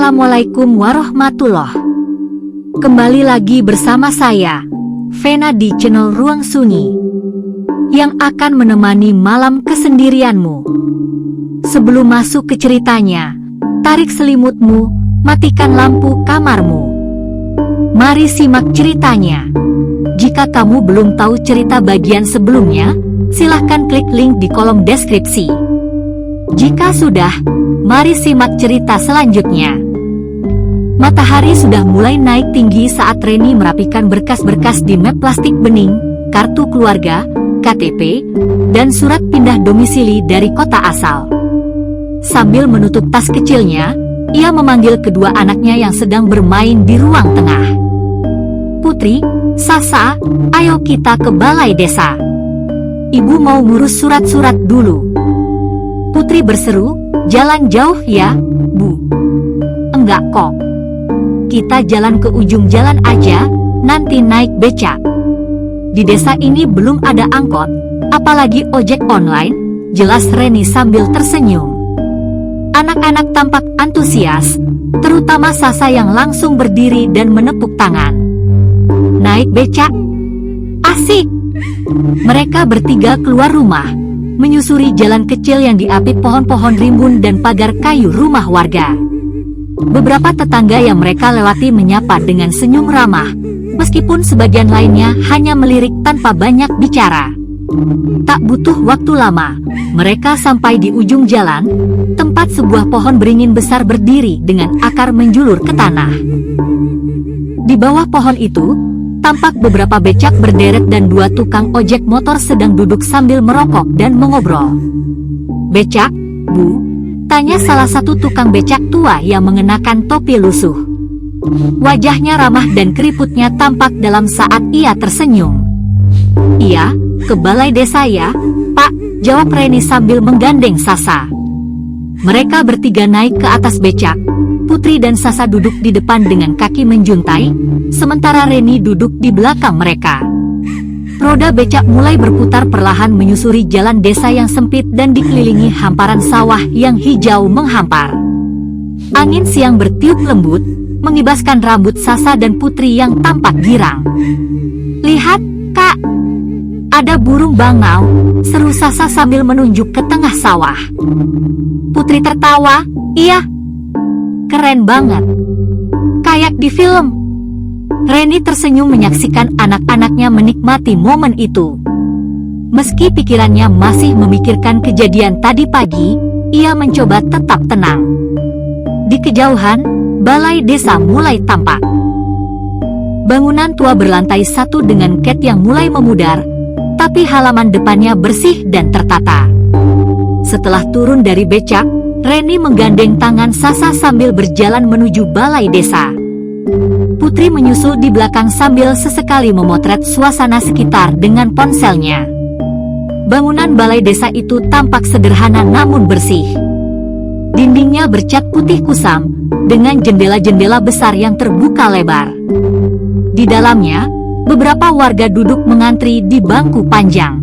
Assalamualaikum warahmatullahi. Kembali lagi bersama saya, Vena di channel Ruang Sunyi, yang akan menemani malam kesendirianmu. Sebelum masuk ke ceritanya, tarik selimutmu, matikan lampu kamarmu. Mari simak ceritanya. Jika kamu belum tahu cerita bagian sebelumnya, silahkan klik link di kolom deskripsi. Jika sudah, mari simak cerita selanjutnya. Matahari sudah mulai naik tinggi saat Reni merapikan berkas-berkas di map plastik bening, kartu keluarga, KTP, dan surat pindah domisili dari kota asal. Sambil menutup tas kecilnya, ia memanggil kedua anaknya yang sedang bermain di ruang tengah. "Putri, Sasa, ayo kita ke balai desa. Ibu mau ngurus surat-surat dulu." Putri berseru, "Jalan jauh ya, Bu?" "Enggak kok. Kita jalan ke ujung jalan aja, nanti naik becak. Di desa ini belum ada angkot, apalagi ojek online," jelas Reni sambil tersenyum. Anak-anak tampak antusias, terutama Sasa yang langsung berdiri dan menepuk tangan. "Naik becak? Asik!" Mereka bertiga keluar rumah, menyusuri jalan kecil yang diapit pohon-pohon rimbun dan pagar kayu rumah warga. Beberapa tetangga yang mereka lewati menyapa dengan senyum ramah, meskipun sebagian lainnya hanya melirik tanpa banyak bicara. Tak butuh waktu lama, mereka sampai di ujung jalan, tempat sebuah pohon beringin besar berdiri dengan akar menjulur ke tanah. Di bawah pohon itu, tampak beberapa becak berderet dan dua tukang ojek motor sedang duduk sambil merokok dan mengobrol. "Becak, Bu?" tanya salah satu tukang becak tua yang mengenakan topi lusuh. Wajahnya ramah dan keriputnya tampak dalam saat ia tersenyum. "Iya, ke balai desa ya, Pak," jawab Reni sambil menggandeng Sasa. Mereka bertiga naik ke atas becak. Putri dan Sasa duduk di depan dengan kaki menjuntai, sementara Reni duduk di belakang mereka. Roda becak mulai berputar perlahan menyusuri jalan desa yang sempit dan dikelilingi hamparan sawah yang hijau menghampar. Angin siang bertiup lembut, mengibaskan rambut Sasa dan Putri yang tampak girang. "Lihat, Kak! Ada burung bangau," seru Sasa sambil menunjuk ke tengah sawah. Putri tertawa, "Iya. Keren banget. Kayak di film." Reni tersenyum menyaksikan anak-anaknya menikmati momen itu. Meski pikirannya masih memikirkan kejadian tadi pagi, ia mencoba tetap tenang. Di kejauhan, balai desa mulai tampak. Bangunan tua berlantai satu dengan cat yang mulai memudar, tapi halaman depannya bersih dan tertata. Setelah turun dari becak, Reni menggandeng tangan Sasa sambil berjalan menuju balai desa. Putri menyusul di belakang sambil sesekali memotret suasana sekitar dengan ponselnya. Bangunan balai desa itu tampak sederhana namun bersih. Dindingnya bercat putih kusam, dengan jendela-jendela besar yang terbuka lebar. Di dalamnya, beberapa warga duduk mengantri di bangku panjang.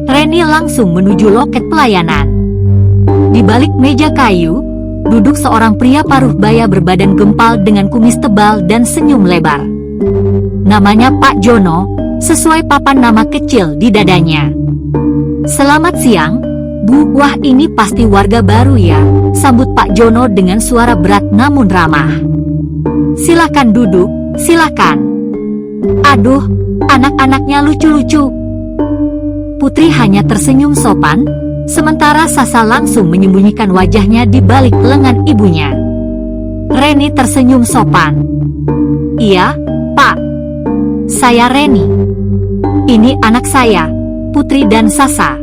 Reni langsung menuju loket pelayanan. Di balik meja kayu, duduk seorang pria paruh baya berbadan gempal dengan kumis tebal dan senyum lebar. Namanya Pak Jono, sesuai papan nama kecil di dadanya. "Selamat siang, Bu. Wah, ini pasti warga baru ya," sambut Pak Jono dengan suara berat namun ramah. "Silakan duduk, silakan. Aduh, anak-anaknya lucu-lucu." Putri hanya tersenyum sopan, sementara Sasa langsung menyembunyikan wajahnya di balik lengan ibunya. Reni tersenyum sopan. "Iya, Pak. Saya Reni. Ini anak saya, Putri dan Sasa.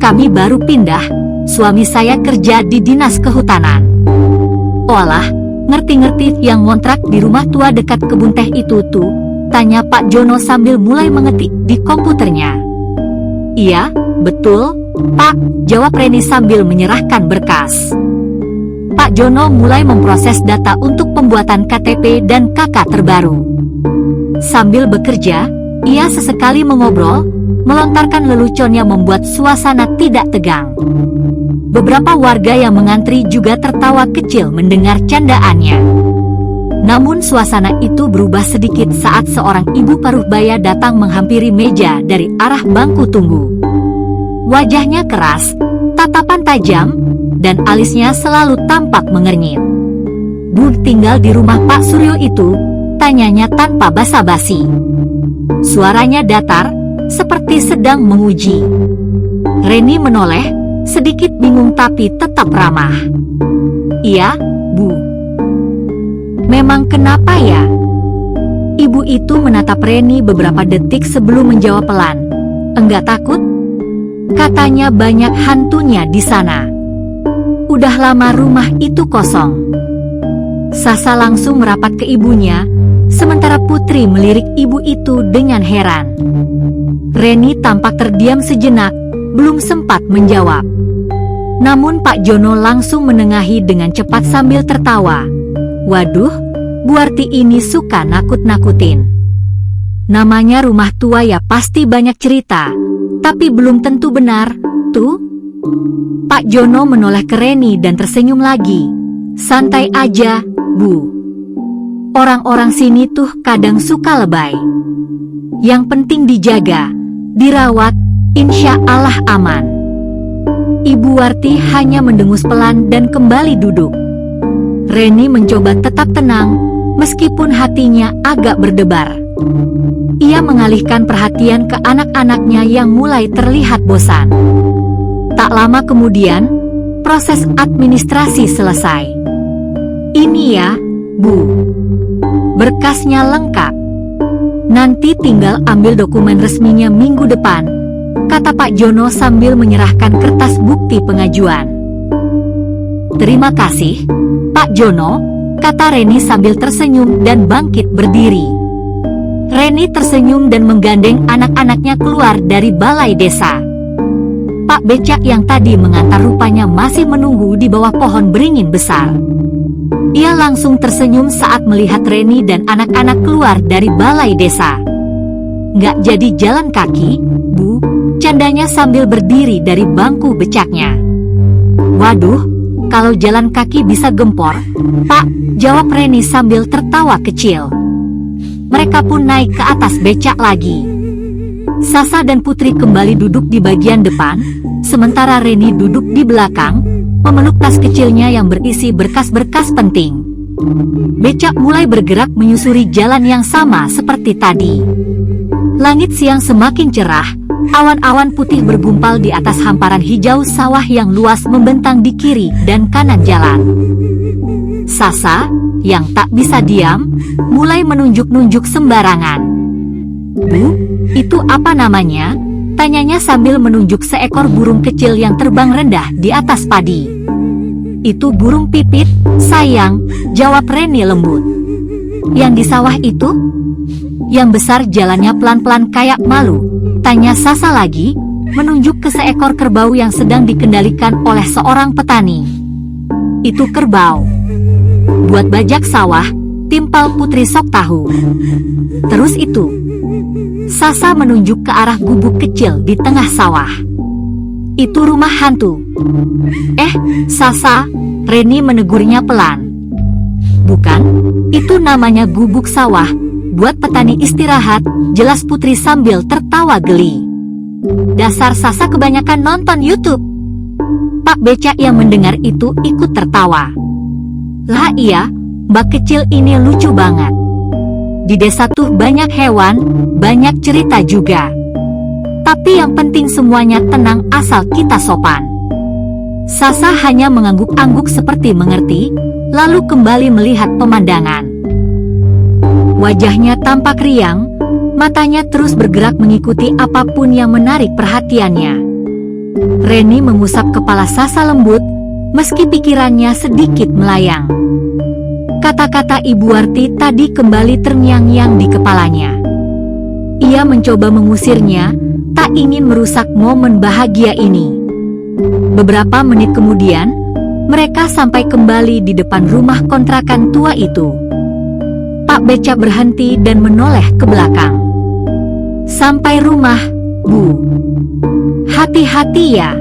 Kami baru pindah, suami saya kerja di Dinas Kehutanan." "Oalah, ngerti-ngerti yang ngontrak di rumah tua dekat kebun teh itu tuh?" tanya Pak Jono sambil mulai mengetik di komputernya. "Iya, betul, Pak," jawab Reni sambil menyerahkan berkas. Pak Jono mulai memproses data untuk pembuatan KTP dan KK terbaru. Sambil bekerja, ia sesekali mengobrol, melontarkan lelucon yang membuat suasana tidak tegang. Beberapa warga yang mengantri juga tertawa kecil mendengar candaannya. Namun suasana itu berubah sedikit saat seorang ibu paruh baya datang menghampiri meja dari arah bangku tunggu. Wajahnya keras, tatapan tajam, dan alisnya selalu tampak mengernyit. "Bu, tinggal di rumah Pak Suryo itu?" tanyanya tanpa basa-basi. Suaranya datar, seperti sedang menguji. Reni menoleh, sedikit bingung tapi tetap ramah. "Iya, Bu." "Memang kenapa ya?" Ibu itu menatap Reni beberapa detik sebelum menjawab pelan. "Enggak takut? Katanya banyak hantunya di sana. Udah lama rumah itu kosong." Sasa langsung merapat ke ibunya, sementara Putri melirik ibu itu dengan heran. Reni tampak terdiam sejenak, belum sempat menjawab. Namun Pak Jono langsung menengahi dengan cepat sambil tertawa. "Waduh, Bu Arti ini suka nakut-nakutin. Namanya rumah tua ya pasti banyak cerita, tapi belum tentu benar, tuh." Pak Jono menoleh ke Reni dan tersenyum lagi. "Santai aja, Bu. Orang-orang sini tuh kadang suka lebay. Yang penting dijaga, dirawat, insya Allah aman." Ibu Warti hanya mendengus pelan dan kembali duduk. Reni mencoba tetap tenang, meskipun hatinya agak berdebar. Ia mengalihkan perhatian ke anak-anaknya yang mulai terlihat bosan. Tak lama kemudian, proses administrasi selesai. "Ini ya, Bu. Berkasnya lengkap. Nanti tinggal ambil dokumen resminya minggu depan," kata Pak Jono sambil menyerahkan kertas bukti pengajuan. "Terima kasih, Pak Jono," kata Reni sambil tersenyum dan bangkit berdiri. Reni tersenyum dan menggandeng anak-anaknya keluar dari balai desa. Pak Becak yang tadi mengantar rupanya masih menunggu di bawah pohon beringin besar. Ia langsung tersenyum saat melihat Reni dan anak-anak keluar dari balai desa. "Nggak jadi jalan kaki, Bu?" candanya sambil berdiri dari bangku becaknya. "Waduh, kalau jalan kaki bisa gempor, Pak," jawab Reni sambil tertawa kecil. Mereka pun naik ke atas becak lagi. Sasa dan Putri kembali duduk di bagian depan, sementara Reni duduk di belakang, memeluk tas kecilnya yang berisi berkas-berkas penting. Becak mulai bergerak menyusuri jalan yang sama seperti tadi. Langit siang semakin cerah, awan-awan putih bergumpal di atas hamparan hijau sawah yang luas membentang di kiri dan kanan jalan. Sasa, yang tak bisa diam, mulai menunjuk-nunjuk sembarangan. "Bu, itu apa namanya?" tanyanya sambil menunjuk seekor burung kecil yang terbang rendah di atas padi. "Itu burung pipit, sayang," jawab Reni lembut. "Yang di sawah itu? Yang besar jalannya pelan-pelan kayak malu?" tanya Sasa lagi, menunjuk ke seekor kerbau yang sedang dikendalikan oleh seorang petani. "Itu kerbau buat bajak sawah," timpal Putri sok tahu. "Terus itu?" Sasa menunjuk ke arah gubuk kecil di tengah sawah. "Itu rumah hantu." Sasa," Reni menegurnya pelan. "Bukan, itu namanya gubuk sawah, buat petani istirahat," jelas Putri sambil tertawa geli. "Dasar Sasa kebanyakan nonton YouTube." Pak Becak yang mendengar itu ikut tertawa. "Lah iya, Mbak kecil ini lucu banget. Di desa tuh banyak hewan, banyak cerita juga. Tapi yang penting semuanya tenang asal kita sopan." Sasa hanya mengangguk-angguk seperti mengerti, lalu kembali melihat pemandangan. Wajahnya tampak riang, matanya terus bergerak mengikuti apapun yang menarik perhatiannya. Reni mengusap kepala Sasa lembut, meski pikirannya sedikit melayang. Kata-kata Ibu Warti tadi kembali terngiang-ngiang di kepalanya. Ia mencoba mengusirnya, tak ingin merusak momen bahagia ini. Beberapa menit kemudian, mereka sampai kembali di depan rumah kontrakan tua itu. Pak Becak berhenti dan menoleh ke belakang. "Sampai rumah, Bu. Hati-hati ya."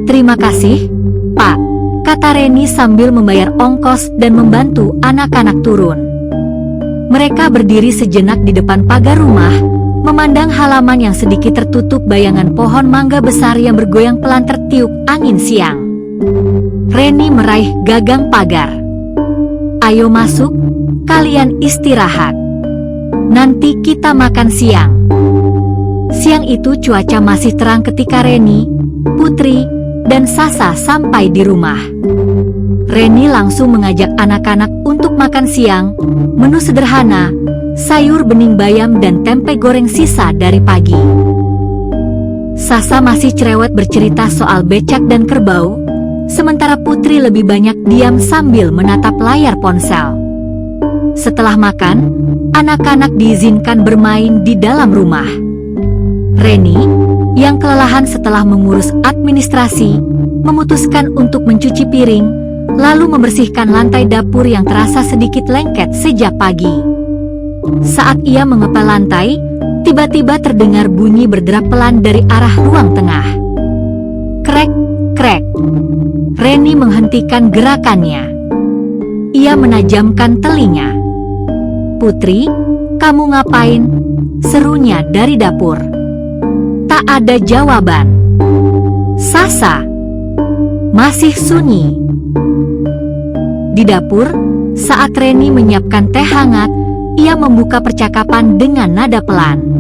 Terima kasih, Pak, kata Reni sambil membayar ongkos dan membantu anak-anak turun. Mereka berdiri sejenak di depan pagar rumah, memandang halaman yang sedikit tertutup bayangan pohon mangga besar yang bergoyang pelan tertiup angin siang. Reni meraih gagang pagar. Ayo masuk, kalian istirahat. Nanti kita makan siang. Siang itu cuaca masih terang ketika Reni, Putri, dan Sasa sampai di rumah. Reni langsung mengajak anak-anak untuk makan siang, menu sederhana, sayur bening bayam dan tempe goreng sisa dari pagi. Sasa masih cerewet bercerita soal becak dan kerbau, sementara Putri lebih banyak diam sambil menatap layar ponsel. Setelah makan, anak-anak diizinkan bermain di dalam rumah. Reni, yang kelelahan setelah mengurus administrasi, memutuskan untuk mencuci piring, lalu membersihkan lantai dapur yang terasa sedikit lengket sejak pagi. Saat ia mengepel lantai, tiba-tiba terdengar bunyi berderap pelan dari arah ruang tengah. Krek, krek. Reni menghentikan gerakannya. Ia menajamkan telinga. Putri, kamu ngapain? Serunya dari dapur. Tak ada jawaban. Sasa masih sunyi. Di dapur, saat Reni menyiapkan teh hangat, ia membuka percakapan dengan nada pelan.